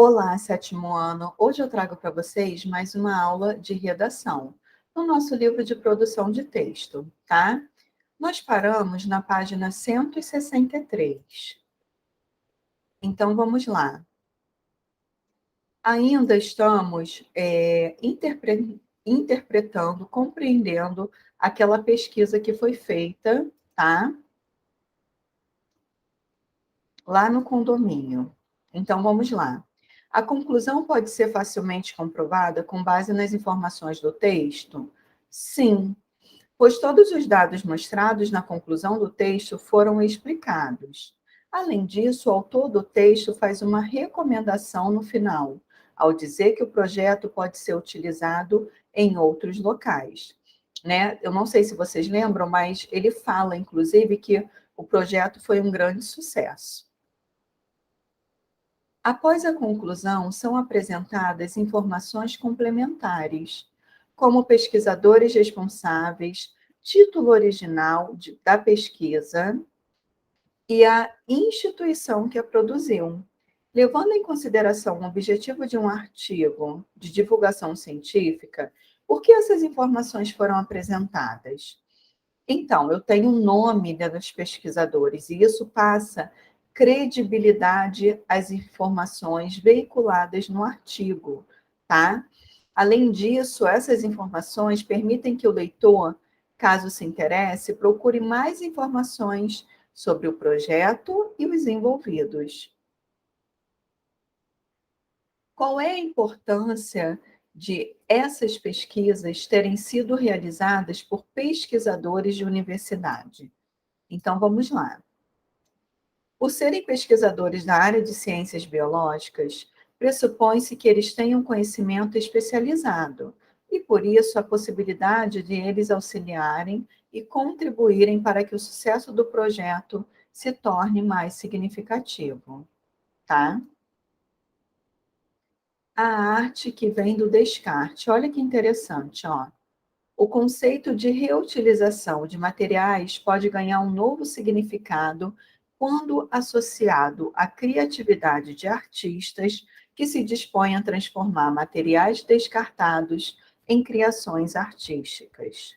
Olá, sétimo ano. Hoje eu trago para vocês mais uma aula de redação no nosso livro de produção de texto, tá? Nós paramos na página 163. Então, vamos lá. Ainda estamos interpretando, compreendendo aquela pesquisa que foi feita, tá? Lá no condomínio. Então, vamos lá. A conclusão pode ser facilmente comprovada com base nas informações do texto? Sim, pois todos os dados mostrados na conclusão do texto foram explicados. Além disso, o autor do texto faz uma recomendação no final, ao dizer que o projeto pode ser utilizado em outros locais. Né? Eu não sei se vocês lembram, mas ele fala, inclusive, que o projeto foi um grande sucesso. Após a conclusão, são apresentadas informações complementares, como pesquisadores responsáveis, título original da pesquisa e a instituição que a produziu. Levando em consideração o objetivo de um artigo de divulgação científica, por que essas informações foram apresentadas? Então, eu tenho o nome dos pesquisadores, e isso passa credibilidade às informações veiculadas no artigo, tá? Além disso, essas informações permitem que o leitor, caso se interesse, procure mais informações sobre o projeto e os envolvidos. Qual é a importância de essas pesquisas terem sido realizadas por pesquisadores de universidade? Então, vamos lá. Por serem pesquisadores da área de ciências biológicas, pressupõe-se que eles tenham conhecimento especializado, e por isso a possibilidade de eles auxiliarem e contribuírem para que o sucesso do projeto se torne mais significativo, tá? A arte que vem do descarte. Olha que interessante, ó. O conceito de reutilização de materiais pode ganhar um novo significado quando associado à criatividade de artistas que se dispõem a transformar materiais descartados em criações artísticas.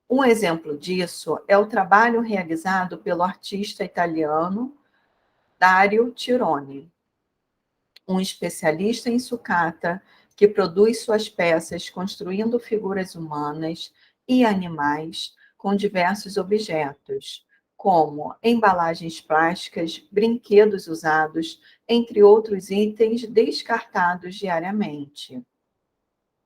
Um exemplo disso é o trabalho realizado pelo artista italiano Dario Tironi, um especialista em sucata que produz suas peças construindo figuras humanas e animais com diversos objetos, como embalagens plásticas, brinquedos usados, entre outros itens descartados diariamente.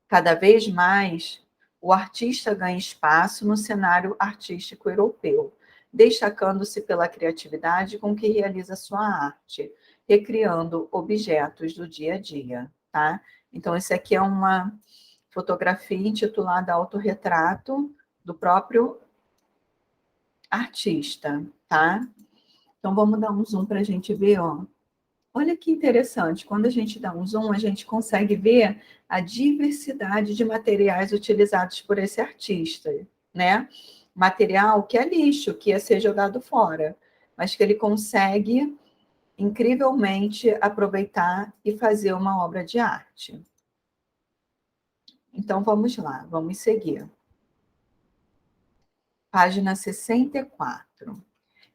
Cada vez mais, o artista ganha espaço no cenário artístico europeu, destacando-se pela criatividade com que realiza sua arte, recriando objetos do dia a dia, tá? Então, esse aqui é uma fotografia intitulada Autorretrato do próprio artista, tá? Então, vamos dar um zoom para a gente ver, ó. Olha que interessante, quando a gente dá um zoom, a gente consegue ver a diversidade de materiais utilizados por esse artista, né? Material que é lixo, que ia ser jogado fora, mas que ele consegue incrivelmente aproveitar e fazer uma obra de arte. Então vamos lá, vamos seguir. Página 64.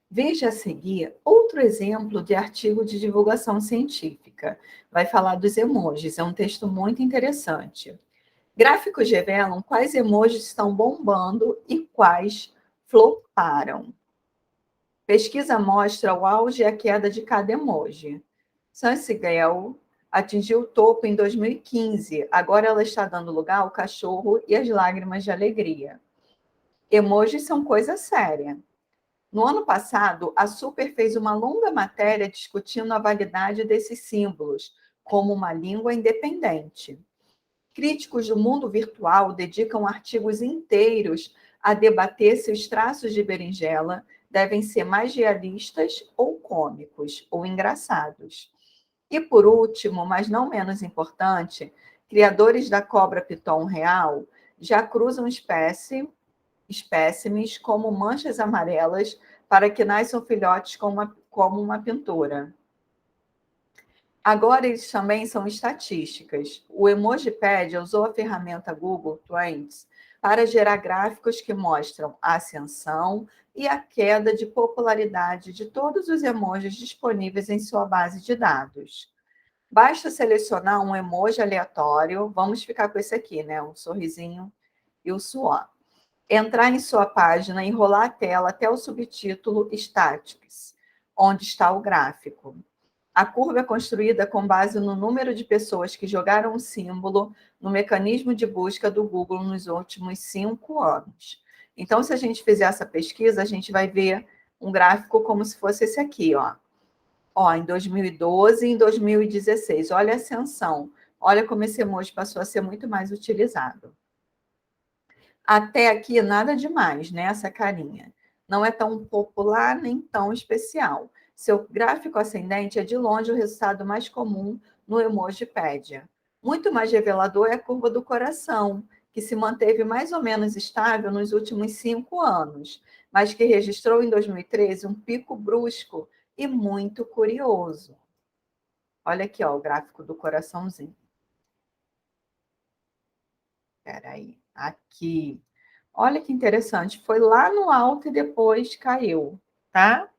Veja a seguir outro exemplo de artigo de divulgação científica. Vai falar dos emojis, é um texto muito interessante. Gráficos revelam quais emojis estão bombando e quais floparam. Pesquisa mostra o auge e a queda de cada emoji. Sunsigel atingiu o topo em 2015, agora ela está dando lugar ao cachorro e às lágrimas de alegria. Emojis são coisa séria. No ano passado, a Super fez uma longa matéria discutindo a validade desses símbolos como uma língua independente. Críticos do mundo virtual dedicam artigos inteiros a debater se os traços de berinjela devem ser mais realistas ou cômicos ou engraçados. E por último, mas não menos importante, criadores da cobra piton real já cruzam espécimes como manchas amarelas para que nasçam filhotes como uma pintura. Agora, eles também são estatísticas. O Emojipedia usou a ferramenta Google Trends para gerar gráficos que mostram a ascensão e a queda de popularidade de todos os emojis disponíveis em sua base de dados. Basta selecionar um emoji aleatório, vamos ficar com esse aqui, né? Um sorrisinho e o suor. Entrar em sua página e enrolar a tela até o subtítulo Statistics, onde está o gráfico. A curva é construída com base no número de pessoas que jogaram o símbolo no mecanismo de busca do Google nos últimos 5 anos. Então, se a gente fizer essa pesquisa, a gente vai ver um gráfico como se fosse esse aqui, ó. Ó, em 2012 e em 2016. Olha a ascensão. Olha como esse emoji passou a ser muito mais utilizado. Até aqui, nada demais, né? Essa carinha. Não é tão popular nem tão especial. Seu gráfico ascendente é de longe o resultado mais comum no Emojipedia. Muito mais revelador é a curva do coração, que se manteve mais ou menos estável nos últimos 5 anos, mas que registrou em 2013 um pico brusco e muito curioso. Olha aqui, ó, o gráfico do coraçãozinho. Espera aí, aqui. Olha que interessante, foi lá no alto e depois caiu, tá?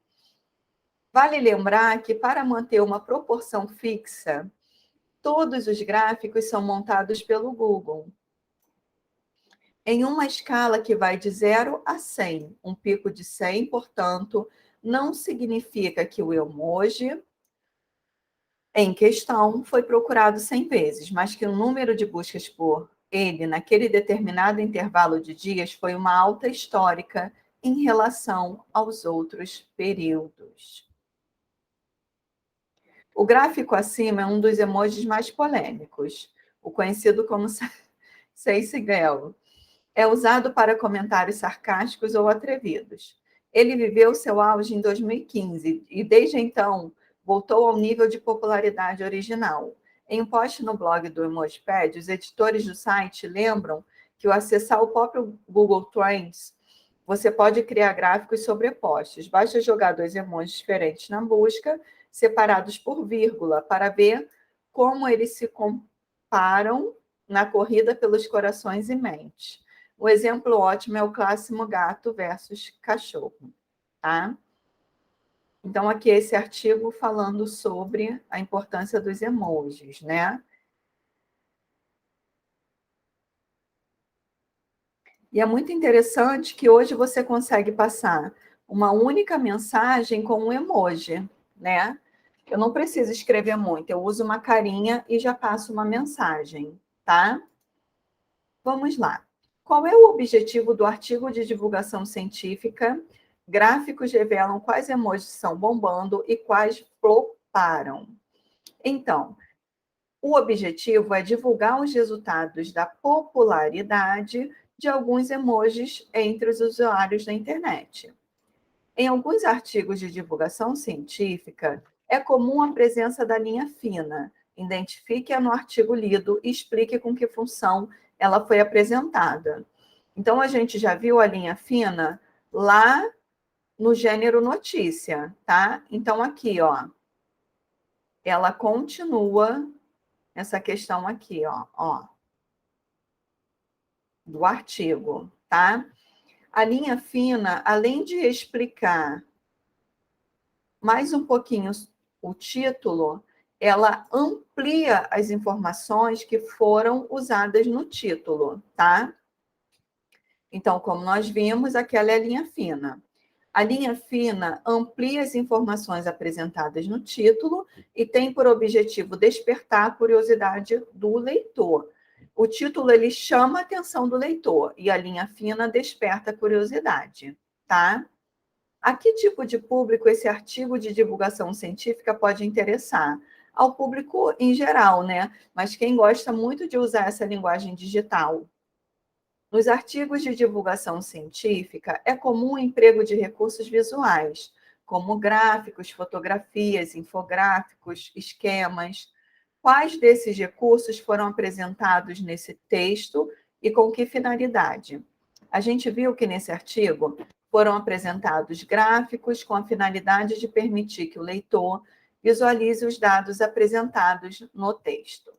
Vale lembrar que para manter uma proporção fixa, todos os gráficos são montados pelo Google em uma escala que vai de 0 a 100. Um pico de 100, portanto, não significa que o emoji em questão foi procurado 100 vezes, mas que o número de buscas por ele naquele determinado intervalo de dias foi uma alta histórica em relação aos outros períodos. O gráfico acima é um dos emojis mais polêmicos, o conhecido como Seissigel. É usado para comentários sarcásticos ou atrevidos. Ele viveu seu auge em 2015 e, desde então, voltou ao nível de popularidade original. Em um post no blog do Emojiped, os editores do site lembram que, ao acessar o próprio Google Trends, você pode criar gráficos sobrepostos. Basta jogar 2 emojis diferentes na busca, separados por vírgula, para ver como eles se comparam na corrida pelos corações e mentes. O exemplo ótimo é o clássico gato versus cachorro, tá? Então, aqui esse artigo falando sobre a importância dos emojis, né? E é muito interessante que hoje você consegue passar uma única mensagem com um emoji, né? Eu não preciso escrever muito, eu uso uma carinha e já passo uma mensagem, tá? Vamos lá. Qual é o objetivo do artigo de divulgação científica? Gráficos revelam quais emojis estão bombando e quais floparam. Então, o objetivo é divulgar os resultados da popularidade de alguns emojis entre os usuários da internet. Em alguns artigos de divulgação científica, é comum a presença da linha fina. Identifique-a no artigo lido e explique com que função ela foi apresentada. Então, a gente já viu a linha fina lá no gênero notícia, tá? Então, aqui, ó, ela continua essa questão aqui, ó, do artigo, tá? A linha fina, além de explicar mais um pouquinho o título, ela amplia as informações que foram usadas no título, tá? Então, como nós vimos, aquela é a linha fina. A linha fina amplia as informações apresentadas no título e tem por objetivo despertar a curiosidade do leitor. O título ele chama a atenção do leitor e a linha fina desperta a curiosidade, tá? A que tipo de público esse artigo de divulgação científica pode interessar? Ao público em geral, né? Mas quem gosta muito de usar essa linguagem digital. Nos artigos de divulgação científica, é comum o emprego de recursos visuais, como gráficos, fotografias, infográficos, esquemas. Quais desses recursos foram apresentados nesse texto e com que finalidade? A gente viu que nesse artigo foram apresentados gráficos com a finalidade de permitir que o leitor Visualize os dados apresentados no texto.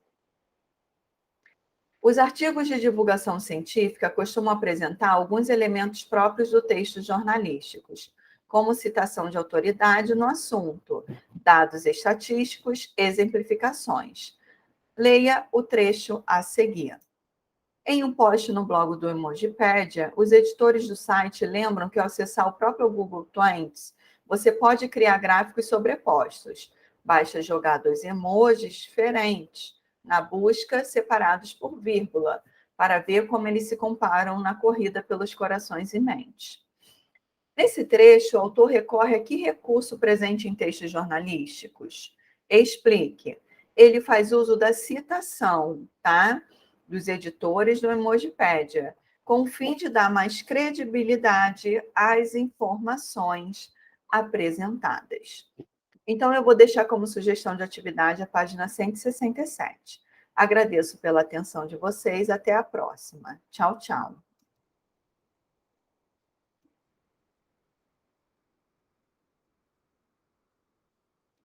Os artigos de divulgação científica costumam apresentar alguns elementos próprios do texto jornalísticos, como citação de autoridade no assunto, dados estatísticos, exemplificações. Leia o trecho a seguir. Em um post no blog do Emojipédia, os editores do site lembram que ao acessar o próprio Google Trends, você pode criar gráficos sobrepostos. Basta jogar dois emojis diferentes na busca, separados por vírgula, para ver como eles se comparam na corrida pelos corações e mentes. Nesse trecho, o autor recorre a que recurso presente em textos jornalísticos? Explique. Ele faz uso da citação, tá? Dos editores do Emojipédia, com o fim de dar mais credibilidade às informações apresentadas. Então, eu vou deixar como sugestão de atividade a página 167. Agradeço pela atenção de vocês. Até a próxima. Tchau, tchau.